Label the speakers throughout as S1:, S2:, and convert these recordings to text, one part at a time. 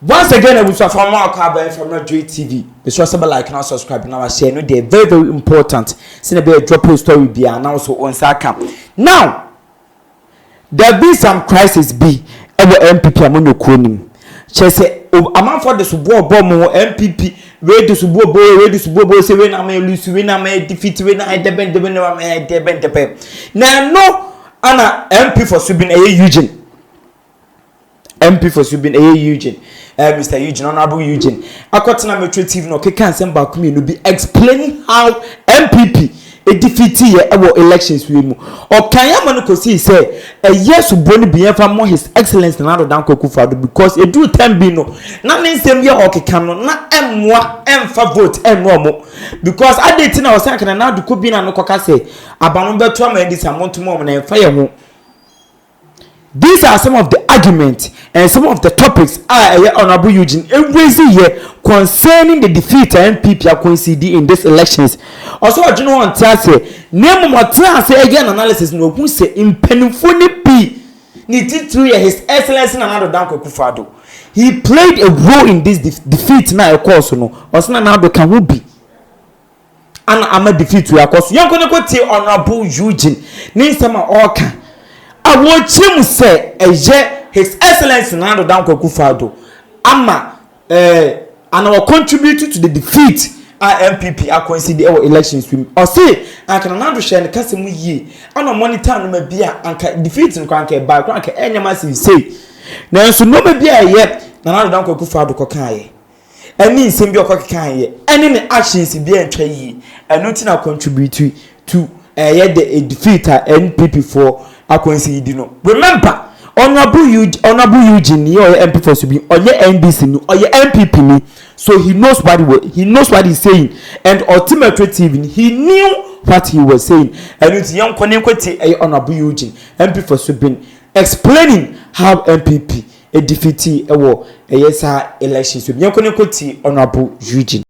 S1: Once again, I will from more carbon from Joy TV. The show like and subscribe now. Share no, they're very very important. Send a drop a story be and also on Saka. Now, there be some crisis be ever NPP among your cronim. She say, "A man for the subo bomb NPP. Ready to subo say when I may lose, when I may defeat, when I depend, when I may depend. Now, no, Anna MP for Subin a Eugene. MP for Subin a Eugene." Mr. Eugene, Honorable Eugene. Akotena Metro TV no keka nsem ba kumi no be explaining how MPP a defeat our elections we mu. O kanya man ko see say yes boni bi enfa mo his excellence na do dan Akufo-Addo because e do time bi no na ne nsem ye o keka no na emmoa emfa vote enno mo because adeti na o say kana na do ko bi na no koka say abano beto am NDC amontomo na enfa ye ho. These are some of the arguments and some of the topics Honorable Eugene every year concerning the defeat of NPP coincide in these elections. Also, you know what I say? Name what I say again analysis no who say in penifoni P. Need to his excellence and another Danko Akufo-Addo. He played a role in this defeat now, of course, no. Also, now the can who be. And I'm a defeat to your course. You're going to go to Honorable Eugene. Name some all can. I want him say his excellence Nando Danko Akufo-Addo ama and our contributed to the defeat MPP coincide our elections with or say I can Nando share the kasemu yi ana monitor no ma bia anka defeat no kwanka ba kwanka enyama say na so no ma bia ye Nando Danko Akufo-Addo kokaye any nsem bi okokan ye any ne actions bia ntwa yi eno ti na contribute to the defeat NPP for coincide no. Remember, Honorable Eugene, you MP for Subi, or your NDC, or your NPP ni, so he knows what he's saying, and ultimately he knew what he was saying, and it's young Konekwete, Honorable Eugene, MP for Subi, explaining how MPP a defeat a war a yes elections with young Konekwete, Honorable Eugene.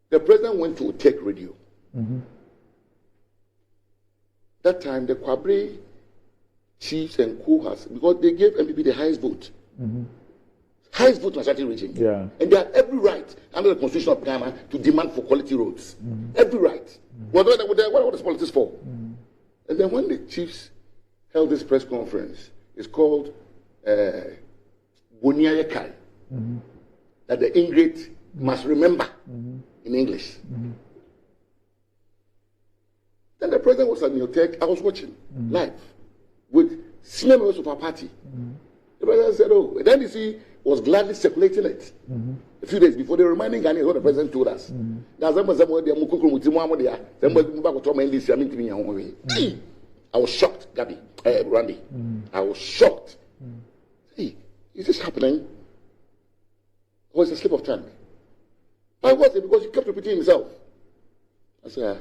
S2: The president went to take radio. That time, the Kwabre chiefs and co-has, because they gave MPP the highest vote. Highest vote in Ashanti region.
S3: Yeah.
S2: And they have every right under the constitution of Ghana to demand for quality roads. Every right. What are the politics for? And then when the chiefs held this press conference, it's called Bonia Yekai, that the ingrate must remember in English. Then the president was at New Tech. I was watching live with senior members of our party. The president said, "Oh," the NDC was gladly circulating it a few days before. They were reminding Ghanaians what the president told us. I was shocked, Gabby, Randy. I was shocked. Hey, is this happening? Or is it a slip of tongue? Why was it? Because he kept repeating himself. I said,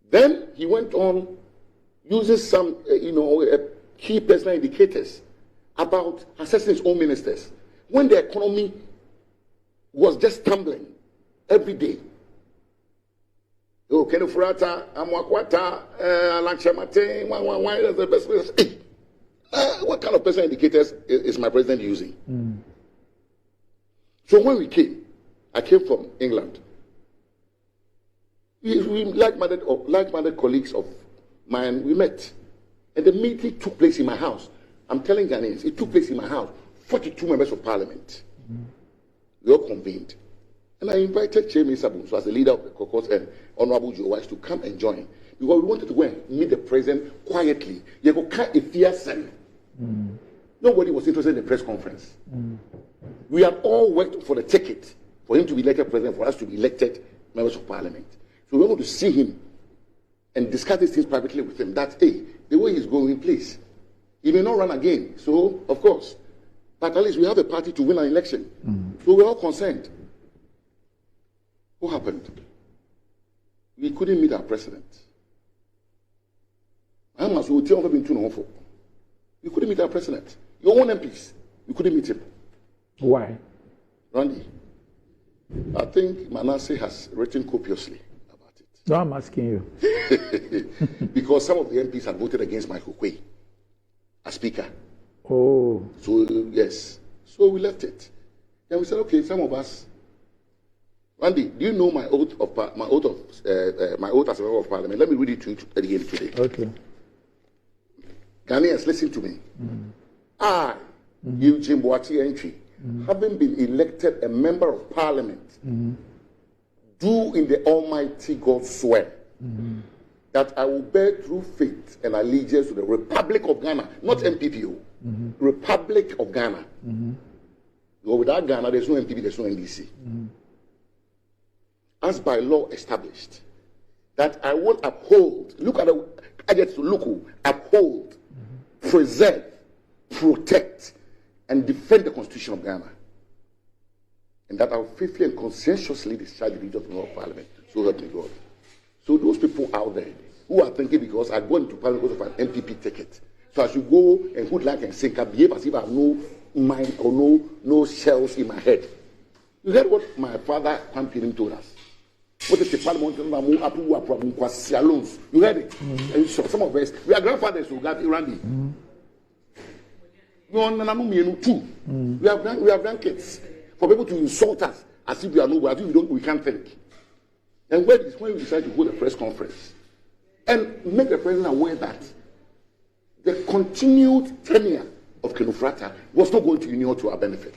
S2: Then he went on using some, key personal indicators about assessing his own ministers. When the economy was just tumbling every day. Oh, Kenufurata, Amwakwata, Alanchamate, that's the best place. What kind of personal indicators is my president using? So when we came, I came from England. We like-minded colleagues of mine, we met. And the meeting took place in my house. I'm telling Ghanaians, it took place in my house. 42 members of parliament. We all convened. And I invited Chemi Sabunso as the leader of the caucus and Honorable Joe Wise to come and join. Because we wanted to go and meet the president quietly. Nobody was interested in the press conference. We had all worked for the ticket for him to be elected president, for us to be elected members of parliament. So we want to see him and discuss these things privately with him. That, hey, the way he's going, please. He may not run again, so, of course. But at least we have a party to win an election. So we're all concerned. What happened? We couldn't meet our president. We couldn't meet our president. Your own MPs, we couldn't meet him.
S3: Why?
S2: Randy, I think Manasseh has written copiously about it.
S3: No, I'm asking you.
S2: Because some of the MPs had voted against Michael Quay as speaker.
S1: Oh.
S2: So, yes. So we left it. Then we said, okay, some of us. Randy, do you know my oath as a member of parliament? Let me read it to you again today.
S1: Okay.
S2: Ghanaians, listen to me. I, Eugene Boati Entry, having been elected a member of parliament, do in the Almighty God swear that I will bear true faith and allegiance to the Republic of Ghana, not NPP, Republic of Ghana. Because without Ghana, there's no NPP, there's no NDC. As by law established, that I will uphold, look at the adjective, uphold, preserve, protect, and defend the Constitution of Ghana. And that I will faithfully and conscientiously discharge the duties of the member of parliament. So help me God. So those people out there who are thinking because I go into parliament because of an NPP ticket, so I should go and hood like and sink, I behave as if I have no mind or no shells in my head. You heard what my father campaigning told us. What is the parliament? You heard it? And so some of us, we are grandfathers who got Randy. We have grandkids for people to insult us as if we are nobody, as if we can't think. And when we decide to hold a press conference and make the president aware that the continued tenure of Kenufrata was not going to inure to our benefit,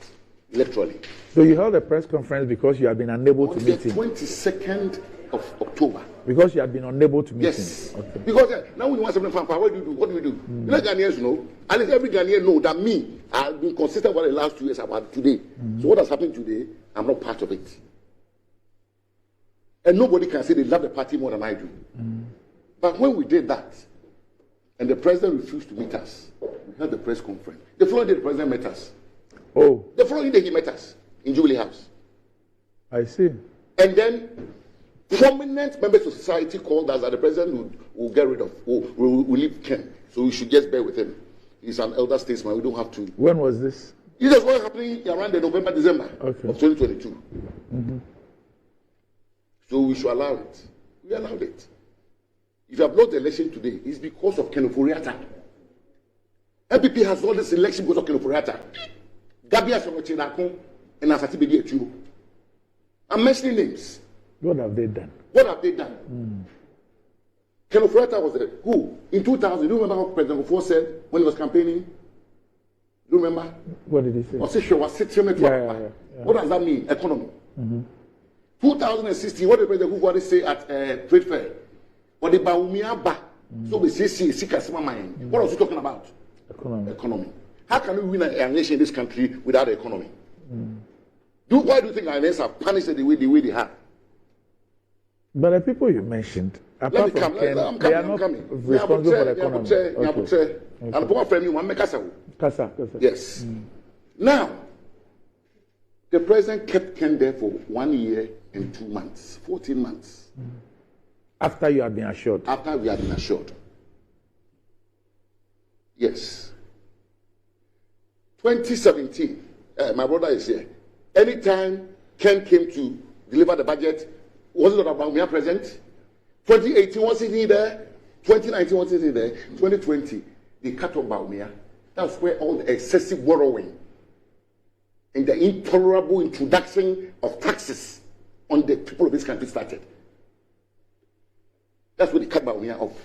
S2: literally.
S1: So you held a press conference because you have been unable to meet him?
S2: On the 22nd of October.
S1: Because you have been unable to meet him?
S2: Yes. Okay. Because now when you want something from power, what do you do? What do we do? You know Ghanaians know, at least every Ghanaian know that me, I've been consistent for the last 2 years about today. So what has happened today, I'm not part of it. And nobody can say they love the party more than I do. But when we did that, and the president refused to meet us, we held the press conference. The following day, the president met us.
S1: Oh.
S2: The following day, he met us in Jubilee House.
S1: I see.
S2: And then prominent members of society called us that the president will get rid of, will leave Ken. So we should just bear with him. He's an elder statesman. We don't have to.
S1: When was this?
S2: This is what happening around the November, December of 2022. So we should allow it. We allowed it. If you have lost the election today, it's because of Ken Ofori-Atta. NPP has lost this election because of Ken Ofori-Atta. Gabia Sonoche and Asati Bedi Etu. I'm mentioning names.
S1: What have they done?
S2: What have they done? Ken Ofori-Atta was there. Who? In 2000, do you remember what President Ofori said when he was campaigning? Do you remember?
S1: What did he say?
S2: What does that mean? Economy. 2016, what did President Ofori say at trade fair? What the Baumia Ba? So we see Sikasima mind. What was he talking about? Economy. How can we win an election in this country without the economy? Why do you think our elections have punished the way they have?
S1: But the people you mentioned, apart from Ken, they are not responsible for the economy. Kasa.
S2: Yes. Now, the president kept Ken there for 1 year and 2 months, 14 months.
S1: After you have been assured?
S2: After we have been assured. Yes. 2017, my brother is here. Anytime Ken came to deliver the budget, was it not about me present? 2018, wasn't he there? 2019, wasn't he there? 2020, they cut off Baumia. That's where all the excessive borrowing and the intolerable introduction of taxes on the people of this country started. That's where they cut Baumia off.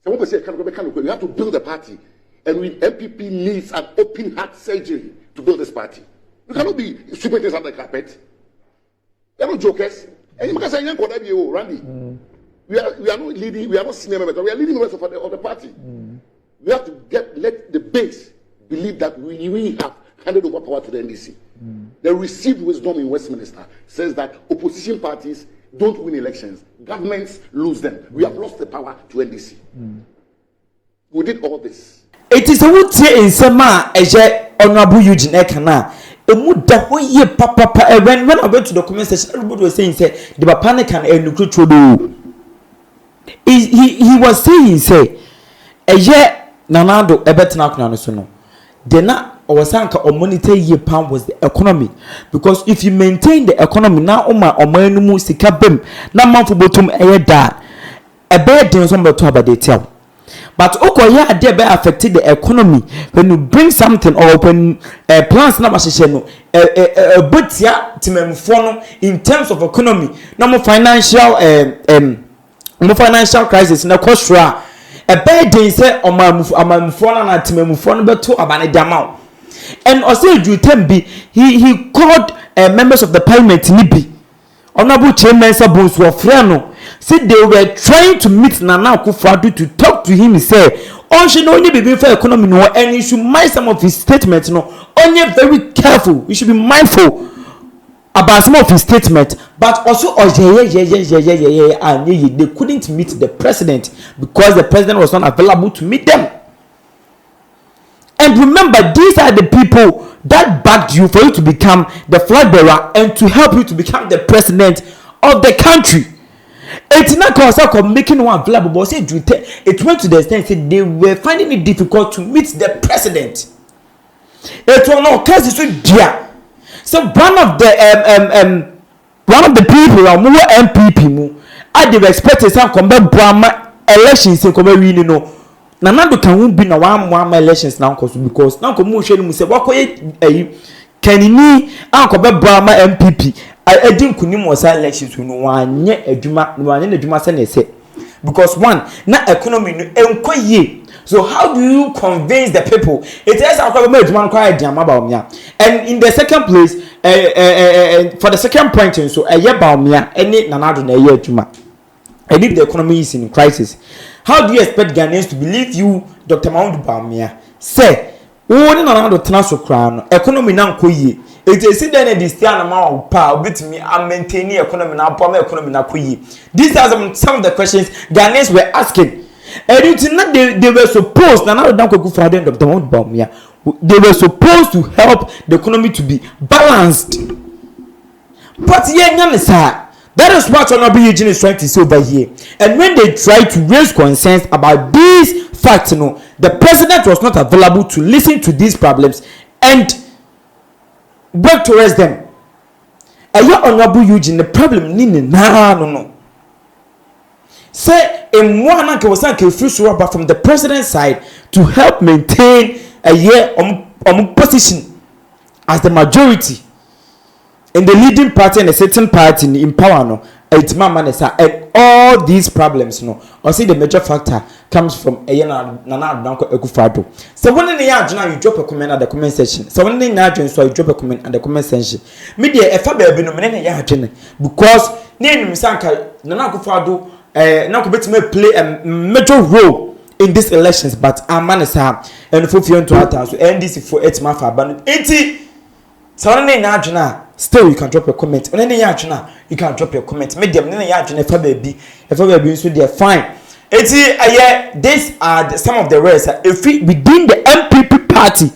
S2: So when we say you have to build a party, and with NPP needs an open heart surgery to build this party. You cannot be sweeping things under the carpet. They are not jokers. And you can say, Randy, we are not leading, we are not senior members, we are leading members of the party. We have to let the base believe that we have handed over power to the NDC. The received wisdom in Westminster says that opposition parties don't win elections. Governments lose them. We have lost the power to NDC. We did all this.
S1: It is a wood in Sama, a honorable Eugene Ekana. A mood that way ye papa. When I went to the comment section, everybody was saying, say, the panic and he was saying, say, a year Nanado, a better now. Then or sanka or monitor ye pound was the economy. Because if you maintain the economy now, or my no sika bim, na man for bottom a da. A bad day on some to have a detail. But okoya ade be affected the economy when you bring something or when plans na mahyehyɛ no botia timemfo no in terms of economy no more financial crisis na kosra a bad day say amamfo na timemfo no beto abane diamount. And also you tembi he called members of the parliament nibi honorable chairman sabons were freno said they were trying to meet Nana Akufo-Addo to talk to him. He said on should only be for economy no, and you should mind some of his statements no. Only very careful, you should be mindful about some of his statements, but also they couldn't meet the president because the president was not available to meet them. And remember, these are the people that backed you for you to become the flag bearer and to help you to become the president of the country. It's not cause of making one available, but it went to the extent that they were finding it difficult to meet the president. It was not case so dear. So one of the people who were NPP they were expecting some come back elections in come win no. Nana do can be na one elections now because now come show mu say wakoye kanini anko be brama NPP edin kunim wasa elections no wanye adwuma say na say because one na economy no enkoye. So how do you convince the people? It is anko be adwuma kwa adiama ba omia. And in the second place for the second point so eye ba omia eni Nana do na eye adwuma. And if the economy is in crisis, how do you expect Ghanaians to believe you, Dr. Mahmoud Bawumia? Say, only Nana do transfer crown economy na nkoye. It is said that this year na power bit me and maintaining economy na power economy na koye. These are some of the questions Ghanaians were asking. And it's not they were supposed Nana do Akufo-Addo and Dr. Mahmoud Bawumia. They were supposed to help the economy to be balanced. But yeah, sir. That is what Honorable Eugene is trying to say over here. And when they try to raise concerns about these facts, the president was not available to listen to these problems and work towards them. And your Honorable Eugene, the problem no. Say in one from the president's side to help maintain a year position as the majority in the leading party and a certain party in power and all these problems or see the major factor comes from Nana Akufo-Addo. So when in the yard you drop a comment at the comment section. So when in the so you drop a comment at the comment section. Media a faber be nominated yard because name Sanka Nana Akufo-Addo now could play a major role in these elections, but our man is and for few to so NDC for 8 months but 80. So when in the still you can drop your comment. On any yard you can drop your comment. Medium any yard if a baby so they are fine. These are some of the rest. If within the NPP party,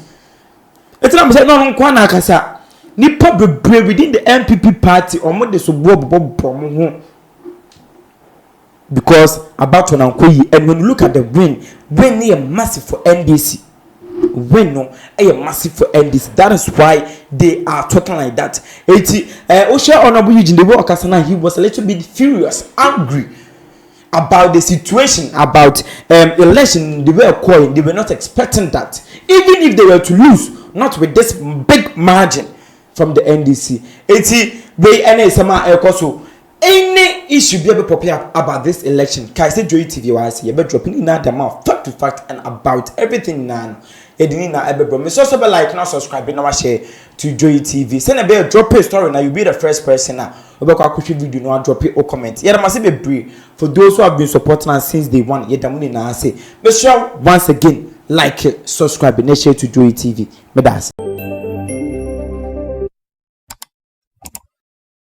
S1: it's not say no kwana kasa. Nipa bebre within the NPP party omo de so bob because about to Nankoyi. And when you look at the win near massive for NDC. When no a massive for NDC. That is why they are talking like that. Osha Honorable Eugene the work he was a little bit furious, angry about the situation, about election. They were calling, they were not expecting that. Even if they were to lose, not with this big margin from the NDC. Any issue be able to prepare about this election. Can I say Joy TV was you better dropping in that amount fact to fact and about everything now. You didn't know ever bro. So like now subscribe and now share to Joy TV. Send a bit drop a story now. You be the first person now. About a video now drop it or comment. Yeah, there must be a brief for those who have been supporting us since day one. Yeah, the money now say. Make sure once again like, subscribe and share to Joy TV. But that's